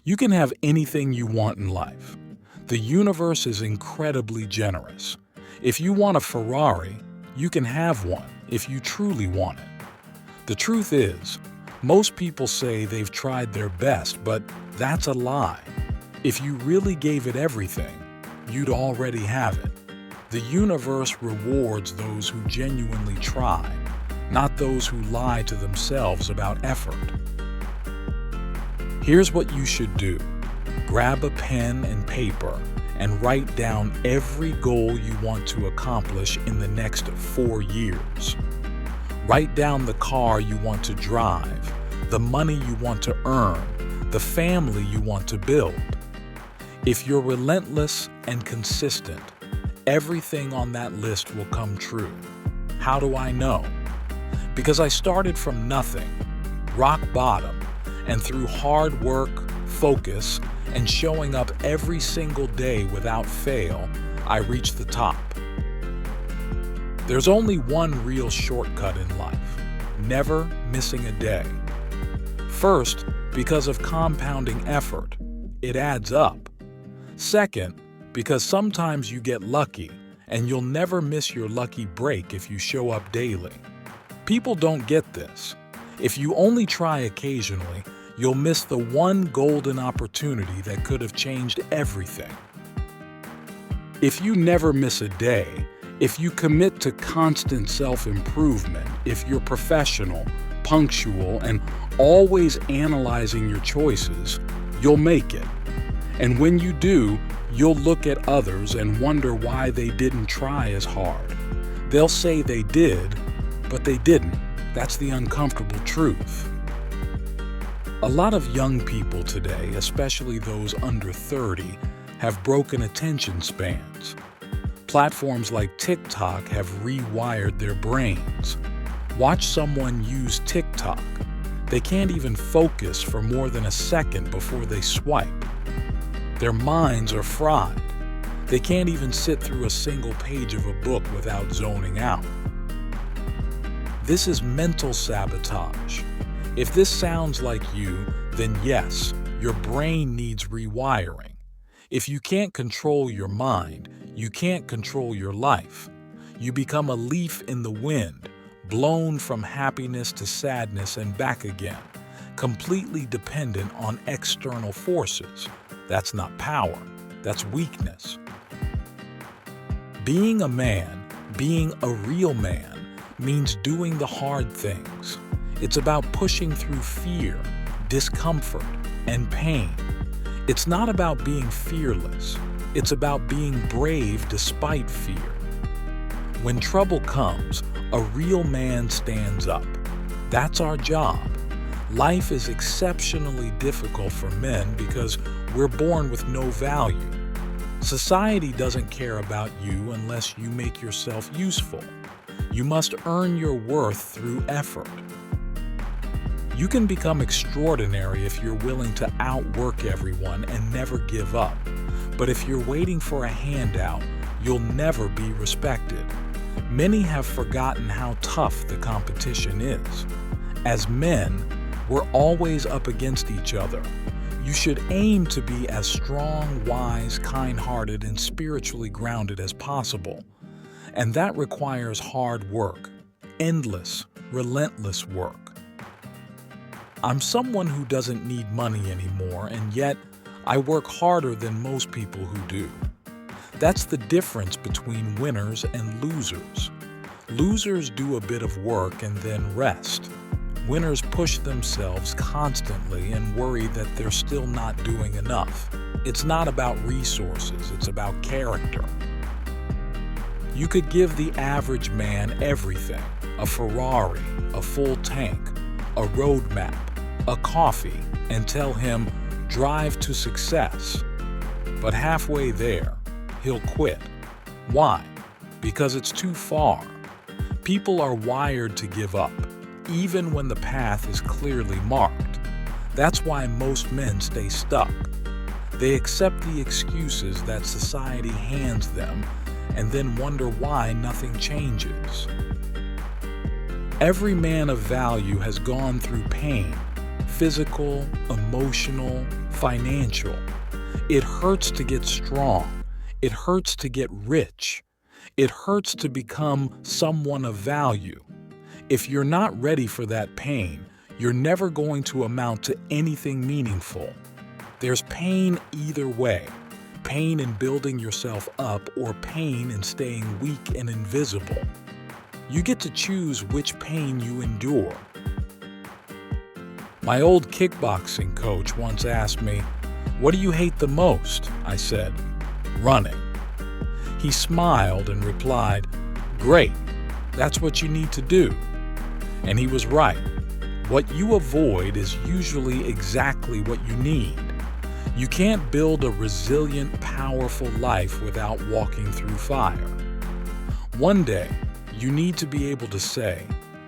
You can have anything you want in life. The universe is incredibly generous. If you want a Ferrari, you can have one if you truly want it. The truth is, most people say they've tried their best, but that's a lie. If you really gave it everything, you'd already have it. The universe rewards those who genuinely try, not those who lie to themselves about effort. Here's what you should do. Grab a pen and paper and write down every goal you want to accomplish in the next 4 years. Write down the car you want to drive, the money you want to earn, the family you want to build. If you're relentless and consistent, everything on that list will come true. How do I know? Because I started from nothing, rock bottom, and through hard work, focus, and showing up every single day without fail, I reached the top. There's only one real shortcut in life: never missing a day. First, because of compounding effort, it adds up. Second, because sometimes you get lucky, and you'll never miss your lucky break if you show up daily. People don't get this. If you only try occasionally, you'll miss the one golden opportunity that could have changed everything. If you never miss a day, if you commit to constant self-improvement, if you're professional, punctual, and always analyzing your choices, you'll make it. And when you do, you'll look at others and wonder why they didn't try as hard. They'll say they did, but they didn't. That's the uncomfortable truth. A lot of young people today, especially those under 30, have broken attention spans. Platforms like TikTok have rewired their brains. Watch someone use TikTok. They can't even focus for more than a second before they swipe. Their minds are fried. They can't even sit through a single page of a book without zoning out. This is mental sabotage. If this sounds like you, then yes, your brain needs rewiring. If you can't control your mind, you can't control your life. You become a leaf in the wind, blown from happiness to sadness and back again, completely dependent on external forces. That's not power, that's weakness. Being a man, being a real man, means doing the hard things. It's about pushing through fear, discomfort, and pain. It's not about being fearless. It's about being brave despite fear. When trouble comes, a real man stands up. That's our job. Life is exceptionally difficult for men because we're born with no value. Society doesn't care about you unless you make yourself useful. You must earn your worth through effort. You can become extraordinary if you're willing to outwork everyone and never give up. But if you're waiting for a handout, you'll never be respected. Many have forgotten how tough the competition is. As men, we're always up against each other. You should aim to be as strong, wise, kind-hearted, and spiritually grounded as possible. And that requires hard work, endless, relentless work. I'm someone who doesn't need money anymore, and yet I work harder than most people who do. That's the difference between winners and losers. Losers do a bit of work and then rest. Winners push themselves constantly and worry that they're still not doing enough. It's not about resources, it's about character. You could give the average man everything: a Ferrari, a full tank, a roadmap, a coffee, and tell him, drive to success. But halfway there, he'll quit. Why? Because it's too far. People are wired to give up, even when the path is clearly marked. That's why most men stay stuck. They accept the excuses that society hands them and then wonder why nothing changes. Every man of value has gone through pain, physical, emotional, financial. It hurts to get strong. It hurts to get rich. It hurts to become someone of value. If you're not ready for that pain, you're never going to amount to anything meaningful. There's pain either way. Pain in building yourself up or pain in staying weak and invisible. You get to choose which pain you endure. My old kickboxing coach once asked me, "What do you hate the most?" I said, "Running." He smiled and replied, "Great, that's what you need to do." And he was right. What you avoid is usually exactly what you need. You can't build a resilient, powerful life without walking through fire. One day, you need to be able to say,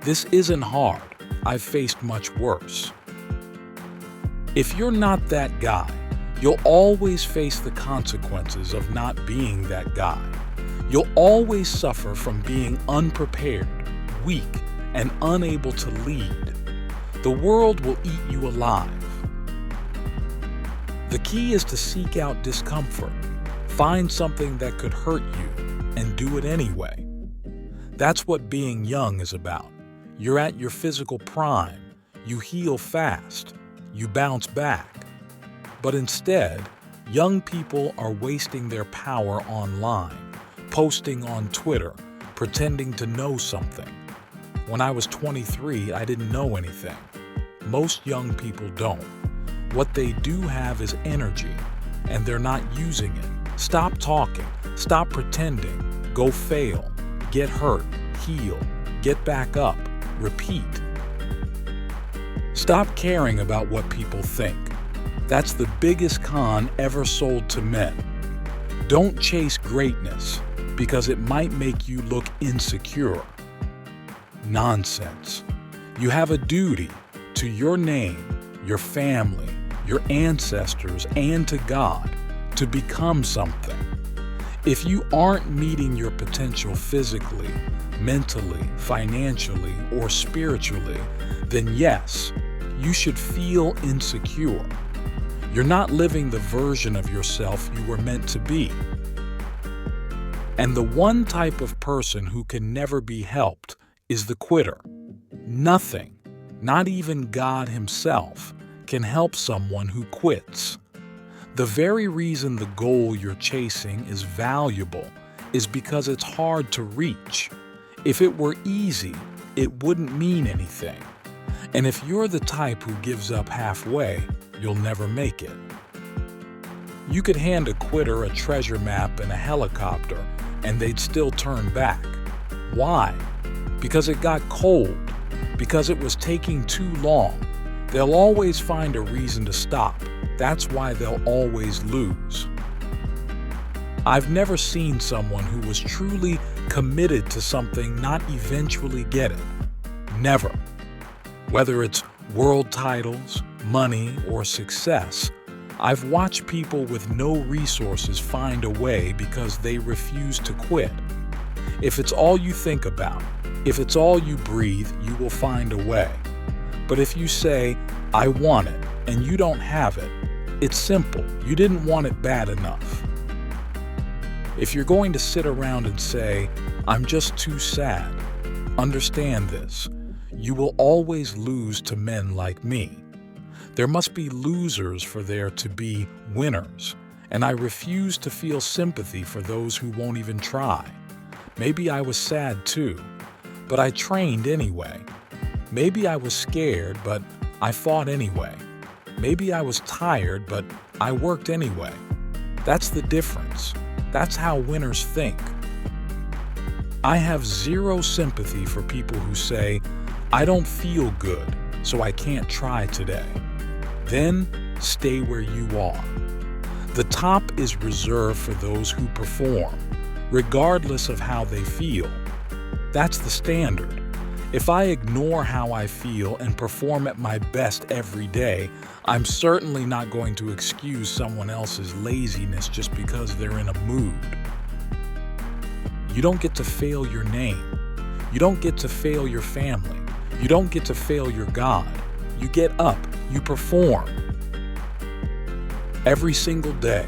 "This isn't hard. I've faced much worse." If you're not that guy, you'll always face the consequences of not being that guy. You'll always suffer from being unprepared, weak, and unable to lead. The world will eat you alive. The key is to seek out discomfort. Find something that could hurt you and do it anyway. That's what being young is about. You're at your physical prime. You heal fast. You bounce back. But instead, young people are wasting their power online, posting on Twitter, pretending to know something. When I was 23, I didn't know anything. Most young people don't. What they do have is energy, and they're not using it. Stop talking. Stop pretending. Go fail. Get hurt. Heal. Get back up. Repeat. Stop caring about what people think. That's the biggest con ever sold to men. Don't chase greatness because it might make you look insecure. Nonsense. You have a duty to your name, your family, your ancestors, and to God to become something. If you aren't meeting your potential physically, mentally, financially, or spiritually, then yes, you should feel insecure. You're not living the version of yourself you were meant to be. And the one type of person who can never be helped is the quitter. Nothing, not even God Himself, can help someone who quits. The very reason the goal you're chasing is valuable is because it's hard to reach. If it were easy, it wouldn't mean anything. And if you're the type who gives up halfway, you'll never make it. You could hand a quitter a treasure map and a helicopter, and they'd still turn back. Why? Because it got cold. Because it was taking too long. They'll always find a reason to stop. That's why they'll always lose. I've never seen someone who was truly committed to something not eventually get it. Never. Whether it's world titles, money, or success, I've watched people with no resources find a way because they refuse to quit. If it's all you think about, if it's all you breathe, you will find a way. But if you say, "I want it," and you don't have it, it's simple. You didn't want it bad enough. If you're going to sit around and say, "I'm just too sad," understand this. You will always lose to men like me. There must be losers for there to be winners, and I refuse to feel sympathy for those who won't even try. Maybe I was sad too, but I trained anyway. Maybe I was scared, but I fought anyway. Maybe I was tired, but I worked anyway. That's the difference. That's how winners think. I have zero sympathy for people who say, "I don't feel good, so I can't try today." Then stay where you are. The top is reserved for those who perform, regardless of how they feel. That's the standard. If I ignore how I feel and perform at my best every day, I'm certainly not going to excuse someone else's laziness just because they're in a mood. You don't get to fail your name. You don't get to fail your family. You don't get to fail your God. You get up, you perform. Every single day,